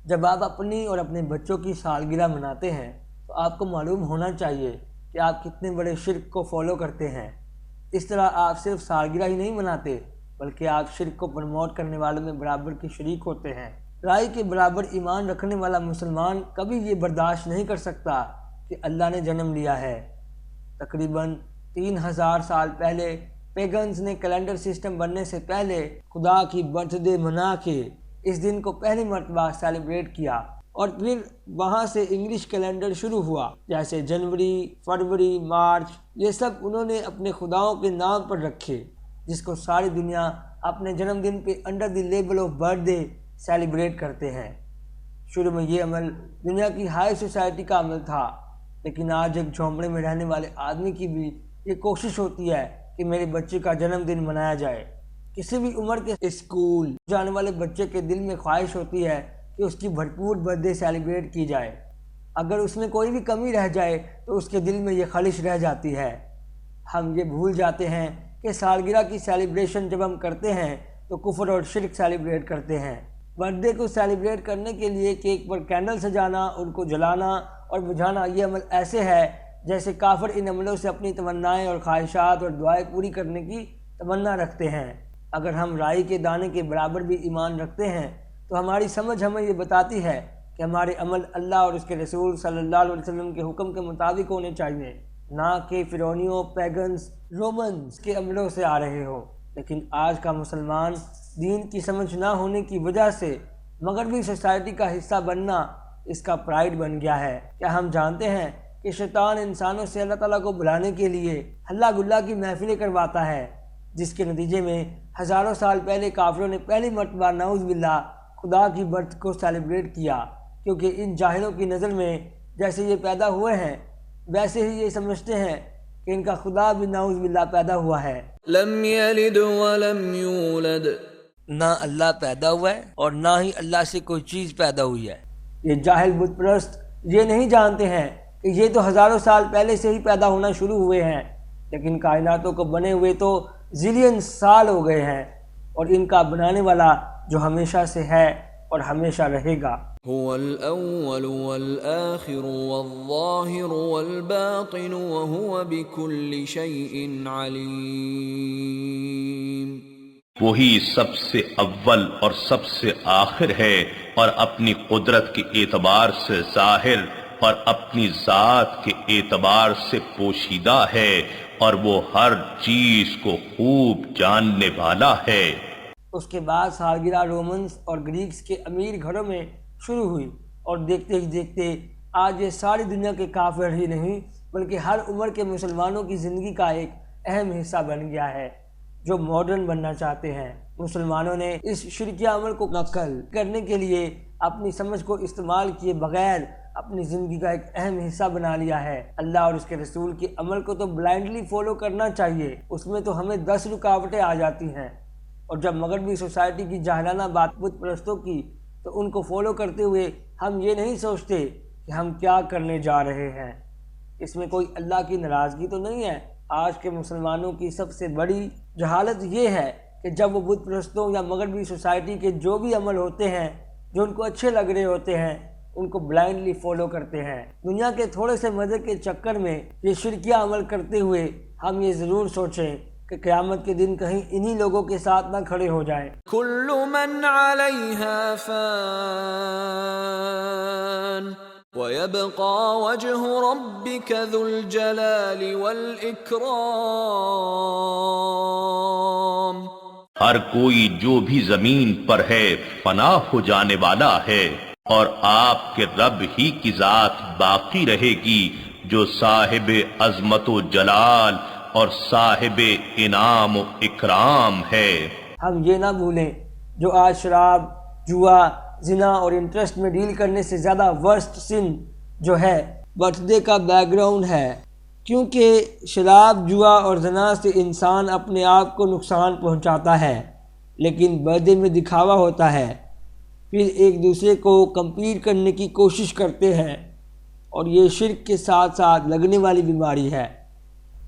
جب آپ اپنی اور اپنے بچوں کی سالگرہ مناتے ہیں تو آپ کو معلوم ہونا چاہیے کہ آپ کتنے بڑے شرک کو فالو کرتے ہیں۔ اس طرح آپ صرف سالگرہ ہی نہیں مناتے بلکہ آپ شرک کو پروموٹ کرنے والوں میں برابر کے شریک ہوتے ہیں۔ رائی کے برابر ایمان رکھنے والا مسلمان کبھی یہ برداشت نہیں کر سکتا کہ اللہ نے جنم لیا ہے۔ تقریباً 3000 سال پہلے پیگنز نے کیلنڈر سسٹم بننے سے پہلے خدا کی برتھ ڈے منا کے اس دن کو پہلی مرتبہ سیلیبریٹ کیا، اور پھر وہاں سے انگلش کیلنڈر شروع ہوا، جیسے جنوری، فروری، مارچ، یہ سب انہوں نے اپنے خداؤں کے نام پر رکھے، جس کو ساری دنیا اپنے جنم دن پہ under the label of birth day celebrate کرتے ہیں۔ شروع میں یہ عمل دنیا کی ہائی سوسائٹی کا عمل تھا، لیکن آج ایک جھونپڑے میں رہنے والے آدمی کی بھی یہ کوشش ہوتی ہے کہ میرے بچے کا جنم دن منایا جائے۔ کسی بھی عمر کے اسکول جانے والے بچے کے دل میں خواہش ہوتی ہے کہ اس کی بھرپور برتھ ڈے سیلیبریٹ کی جائے۔ اگر اس میں کوئی بھی کمی رہ جائے تو اس کے دل میں یہ خلش رہ جاتی ہے۔ ہم یہ بھول جاتے ہیں کہ سالگرہ کی سیلیبریشن جب ہم کرتے ہیں تو کفر اور شرک سیلیبریٹ کرتے ہیں۔ برتھ ڈے کو سیلیبریٹ کرنے کے لیے کیک پر کینڈل سجانا، ان کو جلانا اور بجھانا، یہ عمل ایسے ہے جیسے کافر ان عملوں سے اپنی تمنائیں اور خواہشات اور دعائیں پوری کرنے کی تمنا رکھتے ہیں۔ اگر ہم رائی کے دانے کے برابر بھی ایمان رکھتے ہیں تو ہماری سمجھ ہمیں یہ بتاتی ہے کہ ہمارے عمل اللہ اور اس کے رسول صلی اللہ علیہ وسلم کے حکم کے مطابق ہونے چاہیے، نہ کہ فرعونیوں، پیگنز، رومنز کے عملوں سے آ رہے ہوں۔ لیکن آج کا مسلمان دین کی سمجھ نہ ہونے کی وجہ سے مغربی سوسائٹی کا حصہ بننا اس کا پرائیڈ بن گیا ہے۔ کیا ہم جانتے ہیں کہ شیطان انسانوں سے اللہ تعالیٰ کو بلانے کے لیے ہلا گلا کی محفلیں کرواتا ہے، جس کے نتیجے میں ہزاروں سال پہلے کافروں نے پہلی مرتبہ نعوذ باللہ خدا کی برتھ کو سیلیبریٹ کیا، کیونکہ ان جاہلوں کی نظر میں جیسے یہ پیدا ہوئے ہیں ویسے ہی یہ سمجھتے ہیں کہ ان کا خدا بھی نعوذ باللہ پیدا ہوا ہے۔ لم یلد ولم یولد، نہ اللہ پیدا ہوا ہے اور نہ ہی اللہ سے کوئی چیز پیدا ہوئی ہے۔ یہ جاہل بت پرست یہ نہیں جانتے ہیں کہ یہ تو ہزاروں سال پہلے سے ہی پیدا ہونا شروع ہوئے ہیں، لیکن کائناتوں کو بنے ہوئے تو زلین سال ہو گئے ہیں، اور ان کا بنانے والا جو ہمیشہ سے ہے اور ہمیشہ رہے گا۔ هو الأول والآخر والظاهر والباطن وهو بكل شيء عليم۔ وہی سب سے اول اور سب سے آخر ہے، اور اپنی قدرت کے اعتبار سے ظاہر اور اپنی ذات کے اعتبار سے پوشیدہ ہے، اور وہ ہر چیز کو خوب جاننے والا ہے۔ اس کے بعد سالگرہ رومنز اور گریکس کے امیر گھروں میں شروع ہوئی، اور دیکھتے ہی دیکھتے آج یہ ساری دنیا کے کافر ہی نہیں بلکہ ہر عمر کے مسلمانوں کی زندگی کا ایک اہم حصہ بن گیا ہے جو ماڈرن بننا چاہتے ہیں۔ مسلمانوں نے اس شرکیہ عمل کو نقل کرنے کے لیے اپنی سمجھ کو استعمال کیے بغیر اپنی زندگی کا ایک اہم حصہ بنا لیا ہے۔ اللہ اور اس کے رسول کے عمل کو تو بلائنڈلی فالو کرنا چاہیے، اس میں تو ہمیں 10 رکاوٹیں آ جاتی ہیں، اور جب مغربی سوسائٹی کی جاہلانہ بات بت پرستوں کی تو ان کو فالو کرتے ہوئے ہم یہ نہیں سوچتے کہ ہم کیا کرنے جا رہے ہیں۔ اس میں کوئی اللہ کی ناراضگی تو نہیں ہے۔ آج کے مسلمانوں کی سب سے بڑی جہالت یہ ہے کہ جب وہ بت پرستوں یا مغربی سوسائٹی کے جو بھی عمل ہوتے ہیں جو ان کو اچھے لگ رہے ہوتے ہیں ان کو بلائنڈلی فالو کرتے ہیں۔ دنیا کے تھوڑے سے مزے کے چکر میں یہ شرکیہ عمل کرتے ہوئے ہم یہ ضرور سوچیں کہ قیامت کے دن کہیں انہی لوگوں کے ساتھ نہ کھڑے ہو جائیں۔ كل من عليها فان ويبقى وجه ربك ذو الجلال والإكرام۔ ہر کوئی جو بھی زمین پر ہے فنا ہو جانے والا ہے، اور آپ کے رب ہی کی ذات باقی رہے گی جو صاحب عظمت و جلال اور صاحب انعام و اکرام ہے۔ ہم یہ نہ بھولیں جو آج شراب، جوا، زنا اور انٹرسٹ میں ڈیل کرنے سے زیادہ ورسٹ سن جو ہے برتھ ڈے کا بیک گراؤنڈ ہے، کیونکہ شراب، جوا اور زنا سے انسان اپنے آپ کو نقصان پہنچاتا ہے، لیکن برتھ ڈے میں دکھاوا ہوتا ہے، پھر ایک دوسرے کو کمپیٹ کرنے کی کوشش کرتے ہیں، اور یہ شرک کے ساتھ ساتھ لگنے والی بیماری ہے۔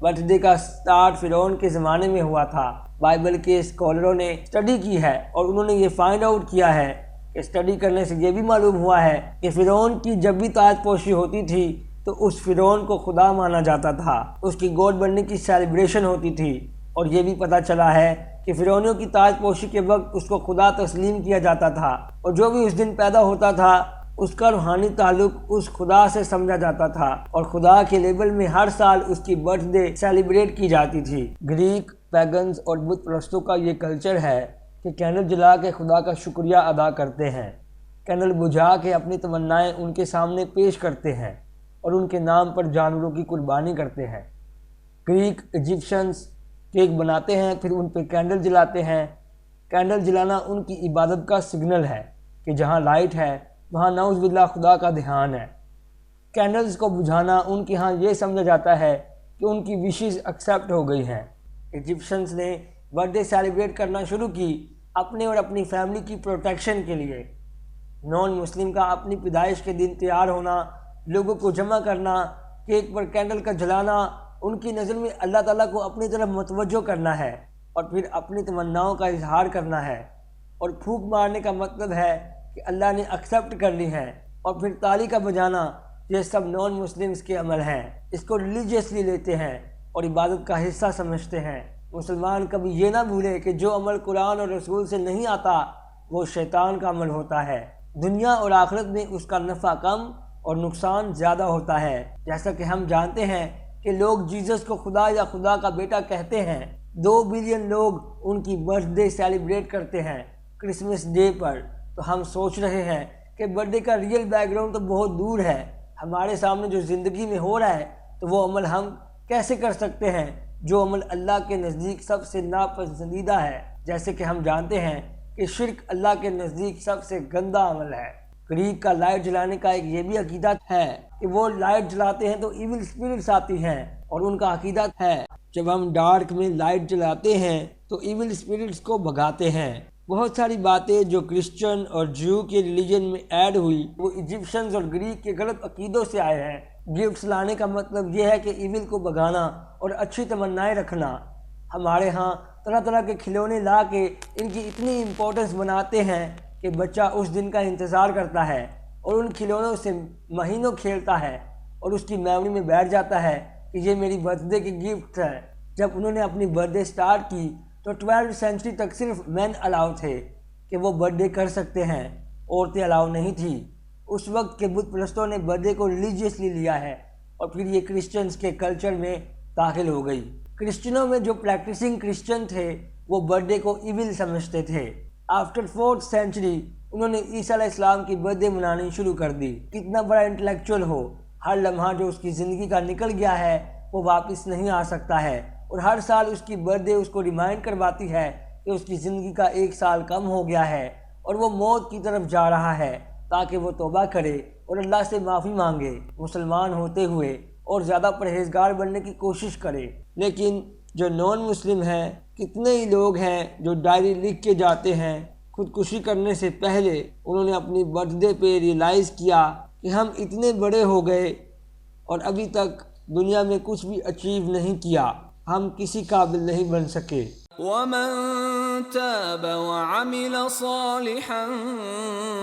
برتھ ڈے کا سٹارٹ فرعون کے زمانے میں ہوا تھا۔ بائبل کے اسکالروں نے اسٹڈی کی ہے اور انہوں نے یہ فائنڈ آؤٹ کیا ہے اسٹڈی کرنے سے یہ بھی معلوم ہوا ہے کہ فرعون کی جب بھی تاج پوشی ہوتی تھی تو اس فرعون کو خدا مانا جاتا تھا، اس کی گود بڑھنے کی سیلیبریشن ہوتی تھی، اور یہ بھی پتہ چلا ہے کہ فرعونیوں کی تاج پوشی کے وقت اس کو خدا تسلیم کیا جاتا تھا، اور جو بھی اس دن پیدا ہوتا تھا اس کا روحانی تعلق اس خدا سے سمجھا جاتا تھا، اور خدا کے لیبل میں ہر سال اس کی برتھ ڈے سیلیبریٹ کی جاتی تھی۔ گریک پیگنز اور بت پرستوں کا یہ کلچر ہے کہ کینڈل جلا کے خدا کا شکریہ ادا کرتے ہیں، کینڈل بجھا کے اپنی تمنائیں ان کے سامنے پیش کرتے ہیں اور ان کے نام پر جانوروں کی قربانی کرتے ہیں۔ گریک ایجپشنز کیک بناتے ہیں، پھر ان پہ کینڈل جلاتے ہیں۔ کینڈل جلانا ان کی عبادت کا سگنل ہے کہ جہاں لائٹ ہے وہاں نعوذ باللہ خدا کا دھیان ہے۔ کینڈلز کو بجھانا ان کے ہاں یہ سمجھا جاتا ہے کہ ان کی وشز ایکسیپٹ ہو گئی ہیں۔ ایجپشنز نے برتھ ڈے سیلیبریٹ کرنا شروع کی اپنے اور اپنی فیملی کی پروٹیکشن کے لیے۔ نان مسلم کا اپنی پیدائش کے دن تیار ہونا، لوگوں کو جمع کرنا، کیک پر کینڈل کا جلانا، ان کی نظر میں اللہ تعالیٰ کو اپنی طرف متوجہ کرنا ہے اور پھر اپنی تمناؤں کا اظہار کرنا ہے، اور پھونک مارنے کا مطلب ہے کہ اللہ نے ایکسیپٹ کر لی ہے، اور پھر تالی کا بجانا، یہ سب نان مسلمز کے عمل ہیں، اس کو ریلیجیسلی لیتے ہیں اور عبادت کا حصہ سمجھتے ہیں۔ مسلمان کبھی یہ نہ بھولے کہ جو عمل قرآن اور رسول سے نہیں آتا وہ شیطان کا عمل ہوتا ہے، دنیا اور آخرت میں اس کا نفع کم اور نقصان زیادہ ہوتا ہے۔ جیسا کہ ہم جانتے ہیں کہ لوگ جیزس کو خدا یا خدا کا بیٹا کہتے ہیں، 2 بلین لوگ ان کی برتھ ڈے سیلیبریٹ کرتے ہیں کرسمس ڈے پر، تو ہم سوچ رہے ہیں کہ برتھ ڈے کا ریئل بیک گراؤنڈ تو بہت دور ہے، ہمارے سامنے جو زندگی میں ہو رہا ہے تو وہ عمل ہم کیسے کر سکتے ہیں جو عمل اللہ کے نزدیک سب سے ناپسندیدہ ہے، جیسے کہ ہم جانتے ہیں کہ شرک اللہ کے نزدیک سب سے گندا عمل ہے۔ گریک کا لائٹ جلانے کا ایک یہ بھی عقیدہ ہے کہ وہ لائٹ جلاتے ہیں تو ایول اسپرٹس آتی ہیں، اور ان کا عقیدہ ہے جب ہم ڈارک میں لائٹ جلاتے ہیں تو ایول اسپرٹس کو بھگاتے ہیں۔ بہت ساری باتیں جو کرسچن اور جیو کے ریلیجن میں ایڈ ہوئی وہ ایجپشنز اور گریک کے غلط عقیدوں سے آئے ہیں۔ گفٹس لانے کا مطلب یہ ہے کہ ایول کو بھگانا اور اچھی تمنائیں رکھنا۔ ہمارے ہاں طرح طرح کے کھلونے لا کے ان کی اتنی امپورٹنس بناتے ہیں کہ بچہ اس دن کا انتظار کرتا ہے اور ان کھلونوں سے مہینوں کھیلتا ہے اور اس کی میموری میں بیٹھ جاتا ہے کہ یہ میری برتھ ڈے کی گفٹ ہے۔ جب انہوں نے اپنی برتھ ڈے سٹارٹ کی تو 12ویں سینچری تک صرف مین الاؤ تھے کہ وہ برتھ ڈے کر سکتے ہیں، عورتیں الاؤ نہیں تھی۔ اس وقت کے بت پرستوں نے برتھ ڈے کو ریلیجیسلی لیا ہے اور پھر یہ کرسچنز کے کلچر میں داخل ہو گئی۔ کرسچنوں میں جو پریکٹسنگ کرسچن تھے وہ برتھ ڈے کو ایول سمجھتے تھے۔ آفٹر 4th سینچری انہوں نے عیسیٰ علیہ السلام کی برتھ ڈے منانی شروع کر دی۔ کتنا بڑا انٹلیکچوئل ہو، ہر لمحہ جو اس کی زندگی کا نکل گیا ہے وہ واپس نہیں آ سکتا ہے، اور ہر سال اس کی برتھ ڈے اس کو ریمائنڈ کرواتی ہے کہ اس کی زندگی کا 1 سال کم ہو گیا ہے اور وہ موت کی طرف جا رہا ہے، تاکہ وہ توبہ کرے اور اللہ سے معافی مانگے، مسلمان ہوتے ہوئے اور زیادہ پرہیزگار بننے کی کوشش کرے۔ لیکن جو نان مسلم ہیں، کتنے ہی لوگ ہیں جو ڈائری لکھ کے جاتے ہیں، خودکشی کرنے سے پہلے انہوں نے اپنی برتھ ڈے پہ ریئلائز کیا کہ ہم اتنے بڑے ہو گئے اور ابھی تک دنیا میں کچھ بھی اچیو نہیں کیا، ہم کسی قابل نہیں بن سکے۔ وَمَن تَابَ وَعَمِلَ صَالِحًا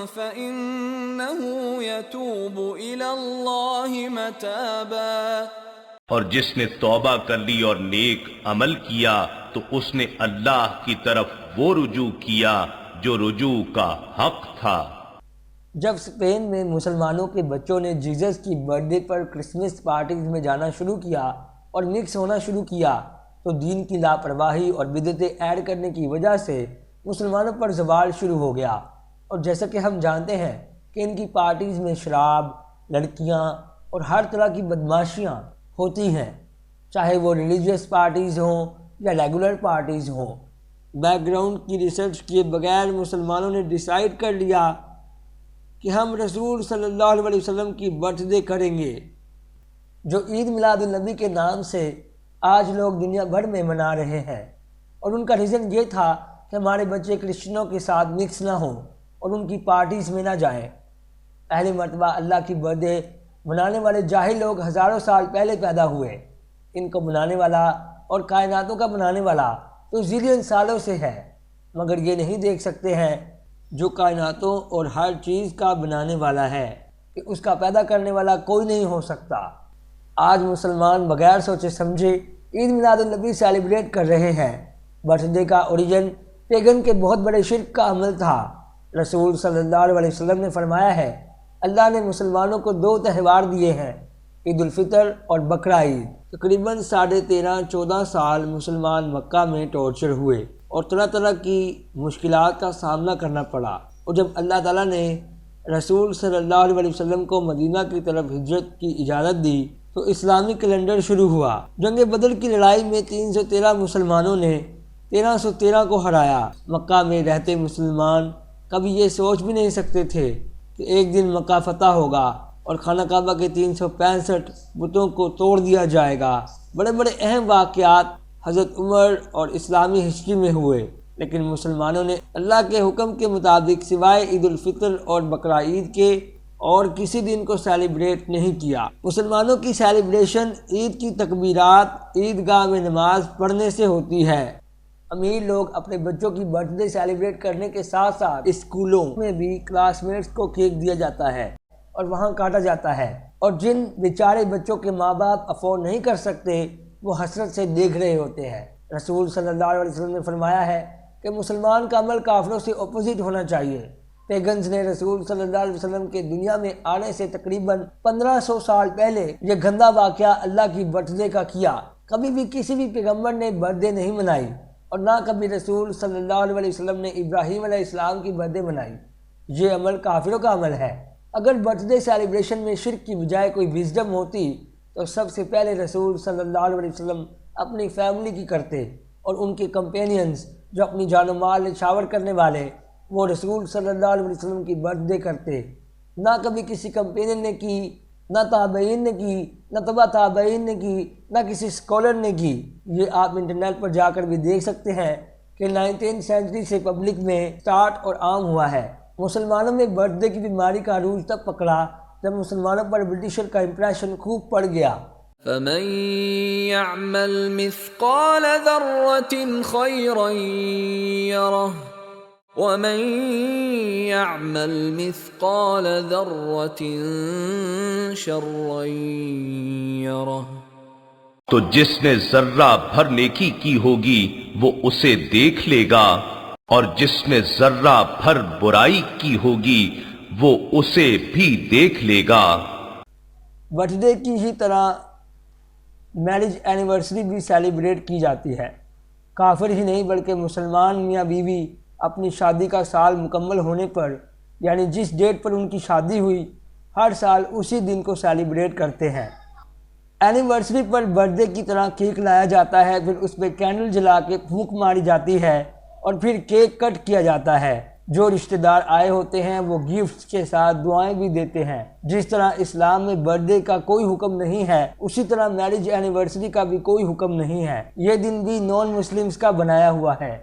فَإِنَّهُ يَتُوبُ إِلَى اللَّهِ مَتَابًا، اور جس نے توبہ کر لی اور نیک عمل کیا تو اس نے اللہ کی طرف وہ رجوع کیا جو رجوع کا حق تھا۔ جب اسپین میں مسلمانوں کے بچوں نے جیزس کی برتھ ڈے پر کرسمس پارٹیز میں جانا شروع کیا اور مکس ہونا شروع کیا تو دین کی لاپرواہی اور بدعتیں ایڈ کرنے کی وجہ سے مسلمانوں پر زوال شروع ہو گیا، اور جیسا کہ ہم جانتے ہیں کہ ان کی پارٹیز میں شراب، لڑکیاں اور ہر طرح کی بدماشیاں ہوتی ہیں، چاہے وہ ریلیجیس پارٹیز ہوں یا ریگولر پارٹیز ہوں۔ بیک گراؤنڈ کی ریسرچ کیے بغیر مسلمانوں نے ڈیسائیڈ کر لیا کہ ہم رسول صلی اللہ علیہ وسلم کی برتھ ڈے کریں گے، جو عید میلاد النبی کے نام سے آج لوگ دنیا بھر میں منا رہے ہیں، اور ان کا ریزن یہ تھا کہ ہمارے بچے کرسچنوں کے ساتھ مکس نہ ہوں اور ان کی پارٹیز میں نہ جائیں۔ پہلی مرتبہ اللہ کی برتھ ڈے منانے والے جاہل لوگ ہزاروں سال پہلے پیدا ہوئے، ان کو منانے والا اور کائناتوں کا بنانے والا تو زیلین سالوں سے ہے، مگر یہ نہیں دیکھ سکتے ہیں جو کائناتوں اور ہر چیز کا بنانے والا ہے کہ اس کا پیدا کرنے والا کوئی نہیں ہو سکتا۔ آج مسلمان بغیر سوچے سمجھے عید میلاد النبی سیلیبریٹ کر رہے ہیں۔ برتھ ڈے کا اوریجن پیگن کے بہت بڑے شرک کا عمل تھا۔ رسول صلی اللہ علیہ وسلم نے فرمایا ہے، اللہ نے مسلمانوں کو 2 تہوار دیے ہیں، عید الفطر اور بقرہ عید۔ تقریباً 13.5-14 سال مسلمان مکہ میں ٹارچر ہوئے اور طرح طرح کی مشکلات کا سامنا کرنا پڑا، اور جب اللہ تعالیٰ نے رسول صلی اللہ علیہ وسلم کو مدینہ کی طرف ہجرت کی اجازت دی تو اسلامی کیلنڈر شروع ہوا۔ جنگ بدر کی لڑائی میں 313 مسلمانوں نے 1313 کو ہرایا۔ مکہ میں رہتے مسلمان کبھی یہ سوچ بھی نہیں سکتے تھے کہ ایک دن مکہ فتح ہوگا اور خانہ کعبہ کے 365 بتوں کو توڑ دیا جائے گا۔ بڑے بڑے اہم واقعات حضرت عمر اور اسلامی ہسٹری میں ہوئے، لیکن مسلمانوں نے اللہ کے حکم کے مطابق سوائے عید الفطر اور بقرہ عید کے اور کسی دن کو سیلیبریٹ نہیں کیا۔ مسلمانوں کی سیلیبریشن عید کی تکبیرات عیدگاہ میں نماز پڑھنے سے ہوتی ہے۔ امیر لوگ اپنے بچوں کی برتھ ڈے سیلیبریٹ کرنے کے ساتھ ساتھ اسکولوں میں بھی کلاس میٹس کو کیک دیا جاتا ہے اور وہاں کاٹا جاتا ہے، اور جن بیچارے بچوں کے ماں باپ افورڈ نہیں کر سکتے وہ حسرت سے دیکھ رہے ہوتے ہیں۔ رسول صلی اللہ علیہ وسلم نے فرمایا ہے کہ مسلمان کا عمل کافروں سے اپوزٹ ہونا چاہیے۔ پیگنز نے رسول صلی اللہ علیہ وسلم کے دنیا میں آنے سے تقریباً 1500 سال پہلے یہ گندا واقعہ اللہ کی برتھ ڈے کا کیا۔ کبھی بھی کسی بھی پیغمبر نے برتھ ڈے نہیں منائی، اور نہ کبھی رسول صلی اللہ علیہ وسلم نے ابراہیم علیہ السلام کی برتھ ڈے منائی۔ یہ عمل کافروں کا عمل ہے۔ اگر برتھ ڈے سیلیبریشن میں شرک کی بجائے کوئی وزڈم ہوتی تو سب سے پہلے رسول صلی اللہ علیہ وسلم اپنی فیملی کی کرتے، اور ان کے کمپینینز جو اپنی جان و مال نچھاور کرنے والے وہ رسول صلی اللہ علیہ وسلم کی برتھ ڈے کرتے۔ نہ کبھی کسی کمپینین نے کی، نہ تابعین نے کی، نہ تبع تابعین نے کی، نہ کسی اسکالر نے کی۔ یہ آپ انٹرنیٹ پر جا کر بھی دیکھ سکتے ہیں کہ 19 سینچری سے پبلک میں سٹارٹ اور عام ہوا ہے۔ مسلمانوں میں برتھ ڈے کی بیماری کا عروج تب پکڑا جب مسلمانوں پر برٹشر کا امپریشن خوب پڑ گیا۔ فمن يعمل مثقال ذرة خيرا يره ومن يعمل مثقال ذرة شرا يره۔ تو جس نے ذرہ بھر نیکی کی ہوگی وہ اسے دیکھ لے گا، اور جس نے ذرہ بھر برائی کی ہوگی وہ اسے بھی دیکھ لے گا۔ برتھ ڈے کی ہی طرح میرج اینیورسری بھی سیلیبریٹ کی جاتی ہے۔ کافر ہی نہیں بلکہ مسلمان میاں بیوی اپنی شادی کا سال مکمل ہونے پر، یعنی جس ڈیٹ پر ان کی شادی ہوئی، ہر سال اسی دن کو سیلیبریٹ کرتے ہیں۔ اینیورسری پر برتھ ڈے کی طرح کیک لایا جاتا ہے، پھر اس پہ کینڈل جلا کے پھونک ماری جاتی ہے اور پھر کیک کٹ کیا جاتا ہے۔ جو رشتہ دار آئے ہوتے ہیں وہ گفٹس کے ساتھ دعائیں بھی دیتے ہیں۔ جس طرح اسلام میں برتھ ڈے کا کوئی حکم نہیں ہے، اسی طرح میرج اینیورسری کا بھی کوئی حکم نہیں ہے۔ یہ دن بھی نان مسلمز کا بنایا ہوا ہے۔